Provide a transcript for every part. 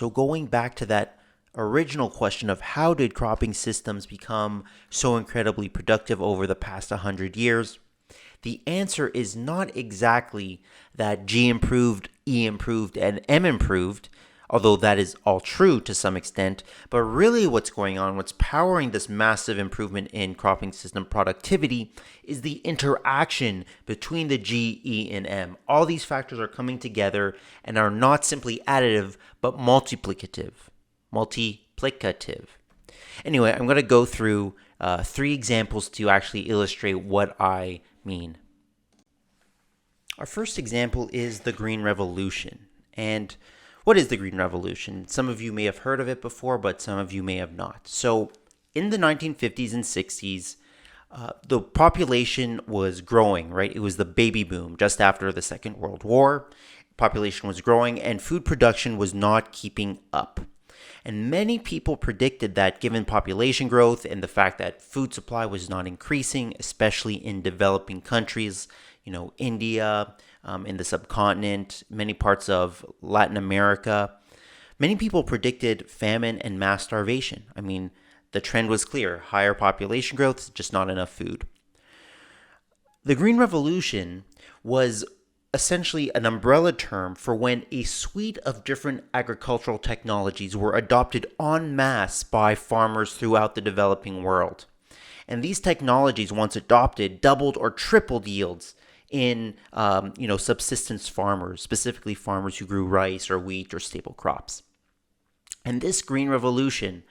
So going back to that original question of how did cropping systems become so incredibly productive over the past 100 years, the answer is not exactly that G improved, E improved, and M improved, although that is all true to some extent, but really what's going on, what's powering this massive improvement in cropping system productivity is the interaction between the G, E, and M. All these factors are coming together and are not simply additive, but multiplicative. Anyway, I'm going to go through 3 examples to actually illustrate what I mean. Our first example is the Green Revolution. And what is the Green Revolution? Some of you may have heard of it before, but some of you may have not. So in the 1950s and 60s, the population was growing, right? It was the baby boom just after the Second World War. Population was growing and food production was not keeping up. And many people predicted that given population growth and the fact that food supply was not increasing, especially in developing countries, India, in the subcontinent, many parts of Latin America, many people predicted famine and mass starvation. I mean, the trend was clear: higher population growth, just not enough food. The Green Revolution was essentially an umbrella term for when a suite of different agricultural technologies were adopted en masse by farmers throughout the developing world. And these technologies, once adopted, doubled or tripled yields in subsistence farmers, specifically farmers who grew rice or wheat or staple crops. And this Green Revolution,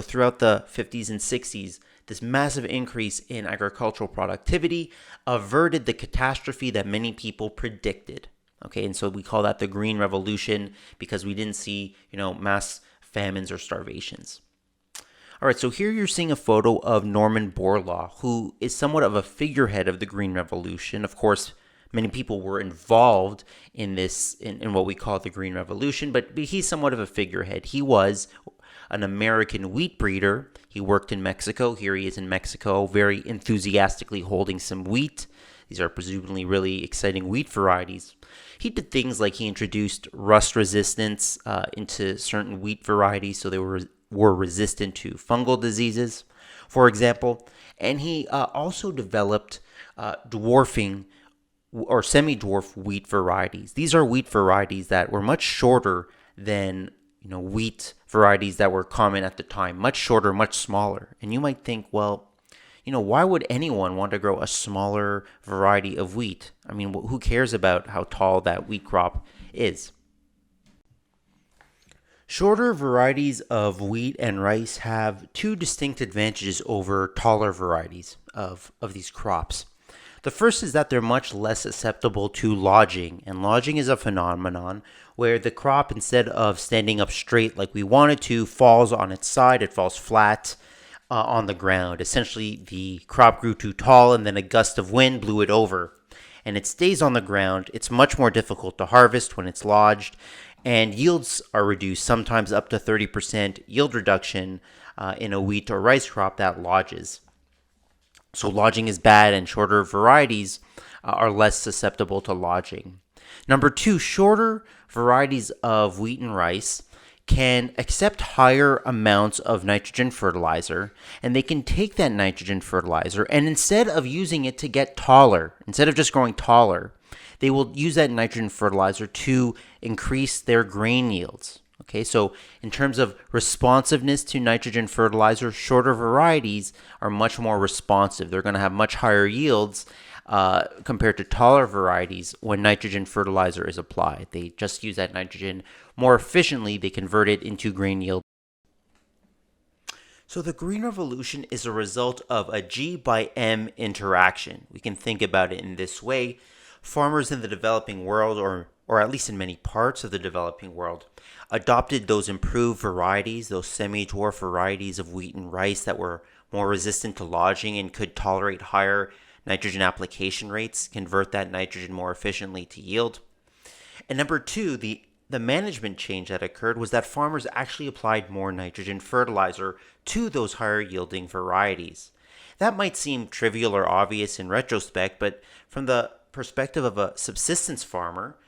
throughout the 50s and 60s, this massive increase in agricultural productivity averted the catastrophe that many people predicted. Okay, and so we call that the Green Revolution because we didn't see, mass famines or starvations. All right, so here you're seeing a photo of Norman Borlaug, who is somewhat of a figurehead of the Green Revolution. Of course, many people were involved in this, in what we call the Green Revolution, but he's somewhat of a figurehead. He was an American wheat breeder. He worked in Mexico. Here he is in Mexico, very enthusiastically holding some wheat. These are presumably really exciting wheat varieties. He did things like he introduced rust resistance into certain wheat varieties so they were resistant to fungal diseases, for example. And he also developed dwarfing or semi-dwarf wheat varieties. These are wheat varieties that were much shorter than wheat varieties that were common at the time, much shorter, much smaller. And you might think, well, why would anyone want to grow a smaller variety of wheat? I mean, who cares about how tall that wheat crop is? Shorter varieties of wheat and rice have 2 distinct advantages over taller varieties of these crops. The first is that they're much less susceptible to lodging, and lodging is a phenomenon where the crop, instead of standing up straight like we want it to, falls on its side. It falls flat on the ground. Essentially, the crop grew too tall and then a gust of wind blew it over, and it stays on the ground. It's much more difficult to harvest when it's lodged, and yields are reduced, sometimes up to 30% yield reduction in a wheat or rice crop that lodges. So lodging is bad, and shorter varieties are less susceptible to lodging. Number 2, shorter varieties of wheat and rice can accept higher amounts of nitrogen fertilizer, and they can take that nitrogen fertilizer, and instead of using it to get taller, instead of just growing taller, they will use that nitrogen fertilizer to increase their grain yields. Okay, so in terms of responsiveness to nitrogen fertilizer, shorter varieties are much more responsive. They're going to have much higher yields compared to taller varieties when nitrogen fertilizer is applied. They just use that nitrogen more efficiently. They convert it into grain yield. So the Green Revolution is a result of a G by M interaction. We can think about it in this way. Farmers in the developing world, or at least in many parts of the developing world, adopted those improved varieties, those semi-dwarf varieties of wheat and rice that were more resistant to lodging and could tolerate higher nitrogen application rates, convert that nitrogen more efficiently to yield. And number 2, the management change that occurred was that farmers actually applied more nitrogen fertilizer to those higher yielding varieties. That might seem trivial or obvious in retrospect, but from the perspective of a subsistence farmer,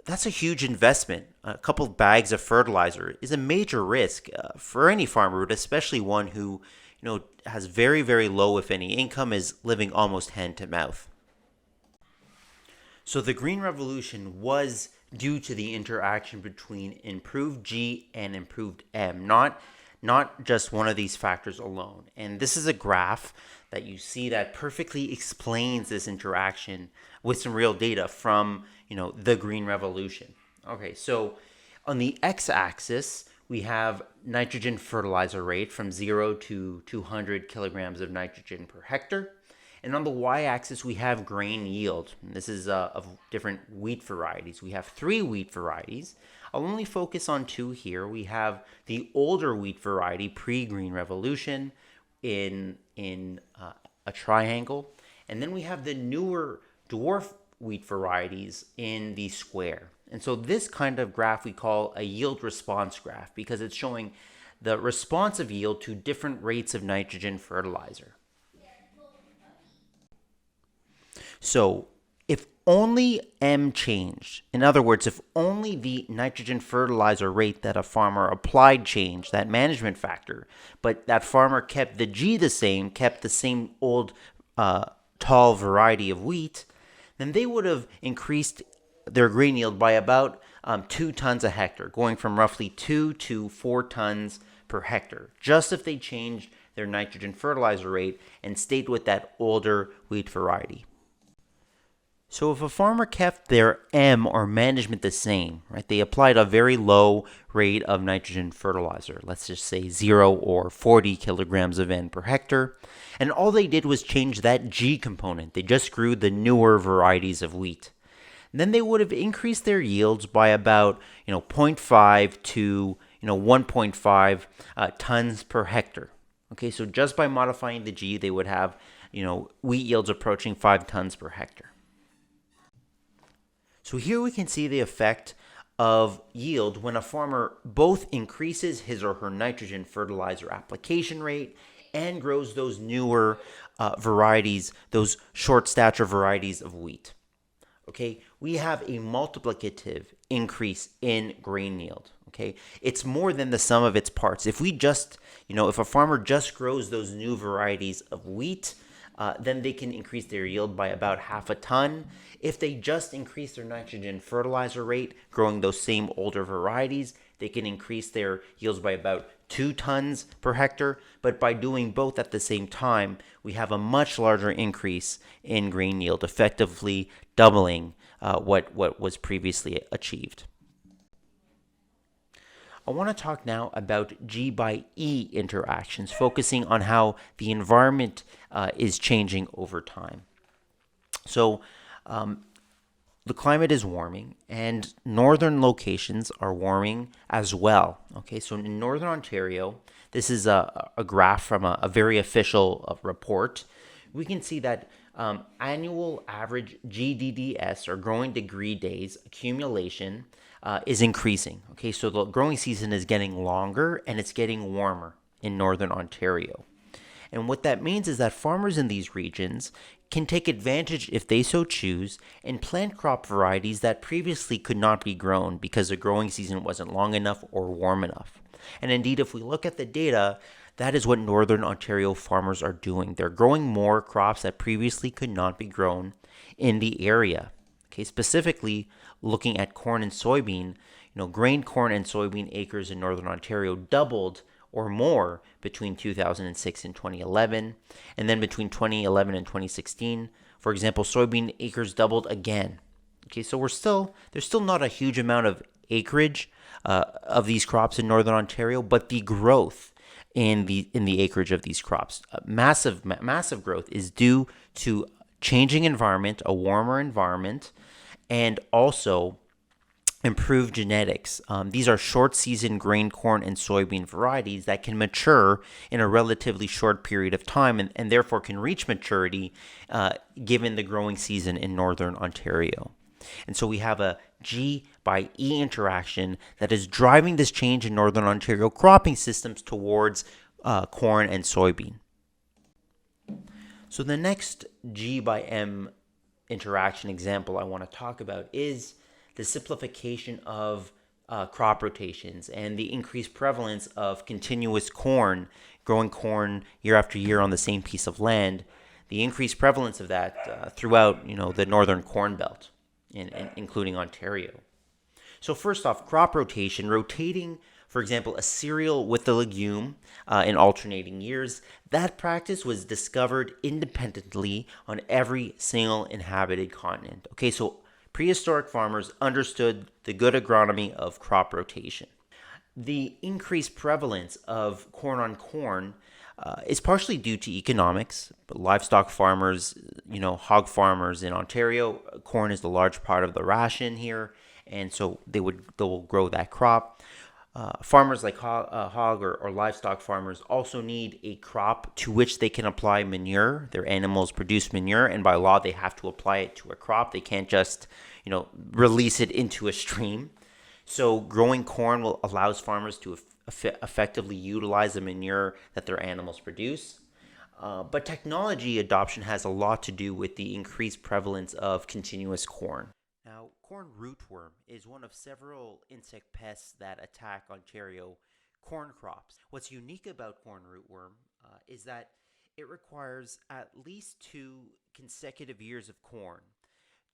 that's a huge investment. A couple of bags of fertilizer is a major risk for any farmer, but especially one who, has very, very low, if any, income, is living almost hand to mouth. So the Green Revolution was due to the interaction between improved G and improved M, not just one of these factors alone. And this is a graph that you see that perfectly explains this interaction with some real data from, the Green Revolution. Okay, so on the x-axis, we have nitrogen fertilizer rate from 0 to 200 kilograms of nitrogen per hectare. And on the y-axis, we have grain yield. This is of different wheat varieties. We have 3 wheat varieties. I'll only focus on 2 here. We have the older wheat variety, pre-Green Revolution, in a triangle. And then we have the newer dwarf wheat varieties in the square. And so this kind of graph we call a yield response graph because it's showing the response of yield to different rates of nitrogen fertilizer. So if only M changed, in other words, if only the nitrogen fertilizer rate that a farmer applied changed, that management factor, but that farmer kept the G the same, kept the same old tall variety of wheat, then they would have increased their grain yield by about 2 tons a hectare, going from roughly 2 to 4 tons per hectare, just if they changed their nitrogen fertilizer rate and stayed with that older wheat variety. So if a farmer kept their M or management the same, right, they applied a very low rate of nitrogen fertilizer, let's just say 0 or 40 kilograms of N per hectare, and all they did was change that G component. They just grew the newer varieties of wheat. Then they would have increased their yields by about 0.5 to 1.5 tons per hectare. Okay, so just by modifying the G, they would have wheat yields approaching 5 tons per hectare. So here we can see the effect of yield when a farmer both increases his or her nitrogen fertilizer application rate and grows those newer varieties, those short stature varieties of wheat. Okay, we have a multiplicative increase in grain yield. Okay, it's more than the sum of its parts. If we just, if a farmer just grows those new varieties of wheat, then they can increase their yield by about half a ton. If they just increase their nitrogen fertilizer rate, growing those same older varieties, they can increase their yields by about 2 tons per hectare. But by doing both at the same time, we have a much larger increase in grain yield, effectively doubling what was previously achieved. I want to talk now about G by E interactions, focusing on how the environment is changing over time. So the climate is warming, and northern locations are warming as well. Okay, so in northern Ontario, this is a graph from a very official report. We can see that annual average GDDS, or growing degree days accumulation, is increasing. Okay, so the growing season is getting longer and it's getting warmer in northern Ontario. And what that means is that farmers in these regions can take advantage, if they so choose, and plant crop varieties that previously could not be grown because the growing season wasn't long enough or warm enough. And indeed, if we look at the data, that is what northern Ontario farmers are doing. They're growing more crops that previously could not be grown in the area. Okay, specifically looking at corn and soybean, grain corn and soybean acres in northern Ontario doubled or more between 2006 and 2011. And then between 2011 and 2016, for example, soybean acres doubled again. Okay, so there's still not a huge amount of acreage of these crops in northern Ontario, but the growth in the acreage of these crops, massive growth, is due to changing environment, a warmer environment, and also improved genetics. These are short-season grain, corn, and soybean varieties that can mature in a relatively short period of time and therefore can reach maturity given the growing season in northern Ontario. And so we have a G by E interaction that is driving this change in northern Ontario cropping systems towards corn and soybean. So the next G by M interaction example I want to talk about is the simplification of crop rotations, and the increased prevalence of continuous corn, growing corn year after year on the same piece of land, the increased prevalence of that throughout, the northern corn belt, including Ontario. So first off, crop rotation, rotating, for example, a cereal with a legume in alternating years, that practice was discovered independently on every single inhabited continent. Okay, so prehistoric farmers understood the good agronomy of crop rotation. The increased prevalence of corn on corn is partially due to economics. But livestock farmers, hog farmers in Ontario, corn is the large part of the ration here, and so they'll grow that crop. Farmers like hog or livestock farmers also need a crop to which they can apply manure. Their animals produce manure, and by law, they have to apply it to a crop. They can't just, release it into a stream. So growing corn allows farmers to effectively utilize the manure that their animals produce. But technology adoption has a lot to do with the increased prevalence of continuous corn. Now, corn rootworm is one of several insect pests that attack Ontario corn crops. What's unique about corn rootworm is that it requires at least 2 consecutive years of corn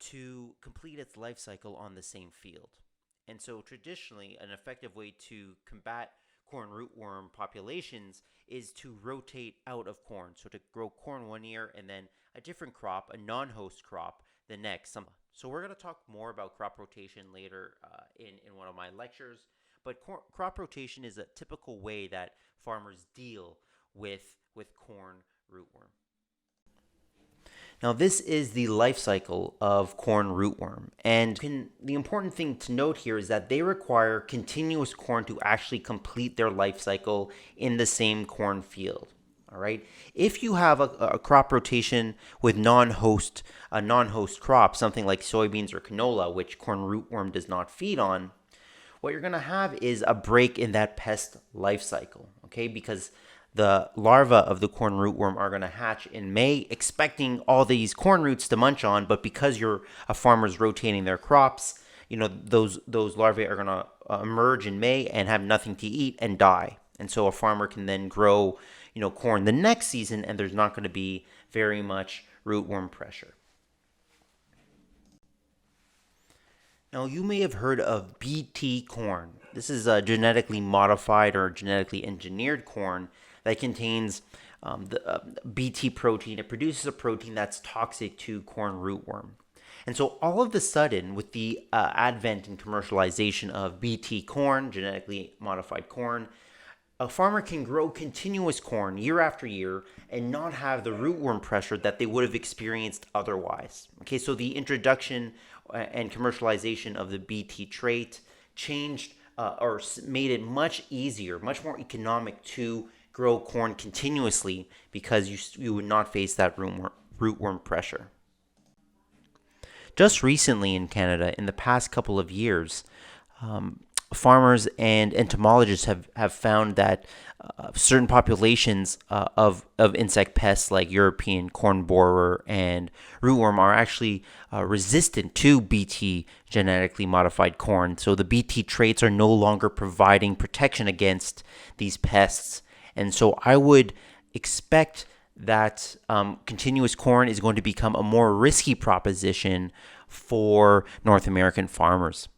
to complete its life cycle on the same field. And so traditionally, an effective way to combat corn rootworm populations is to rotate out of corn. So to grow corn one year and then a different crop, a non-host crop, the next. So we're going to talk more about crop rotation later in one of my lectures. But crop rotation is a typical way that farmers deal with corn rootworm. Now, this is the life cycle of corn rootworm. And the important thing to note here is that they require continuous corn to actually complete their life cycle in the same corn field. All right. If you have a crop rotation with a non-host crop, something like soybeans or canola, which corn rootworm does not feed on, what you're going to have is a break in that pest life cycle. Okay, because the larvae of the corn rootworm are going to hatch in May, expecting all these corn roots to munch on. But because a farmer's rotating their crops, those larvae are going to emerge in May and have nothing to eat and die. And so a farmer can then grow, corn the next season, and there's not going to be very much rootworm pressure. Now, you may have heard of Bt corn. This is a genetically modified or genetically engineered corn that contains the Bt protein. It produces a protein that's toxic to corn rootworm. And so all of a sudden, with the advent and commercialization of Bt corn, genetically modified corn, a farmer can grow continuous corn year after year and not have the rootworm pressure that they would have experienced otherwise. Okay, so the introduction and commercialization of the Bt trait changed or made it much easier, much more economic to grow corn continuously because you would not face that rootworm pressure. Just recently in Canada, in the past couple of years, farmers and entomologists have found that certain populations of insect pests like European corn borer and rootworm are actually resistant to Bt genetically modified corn. So the Bt traits are no longer providing protection against these pests. And so I would expect that continuous corn is going to become a more risky proposition for North American farmers.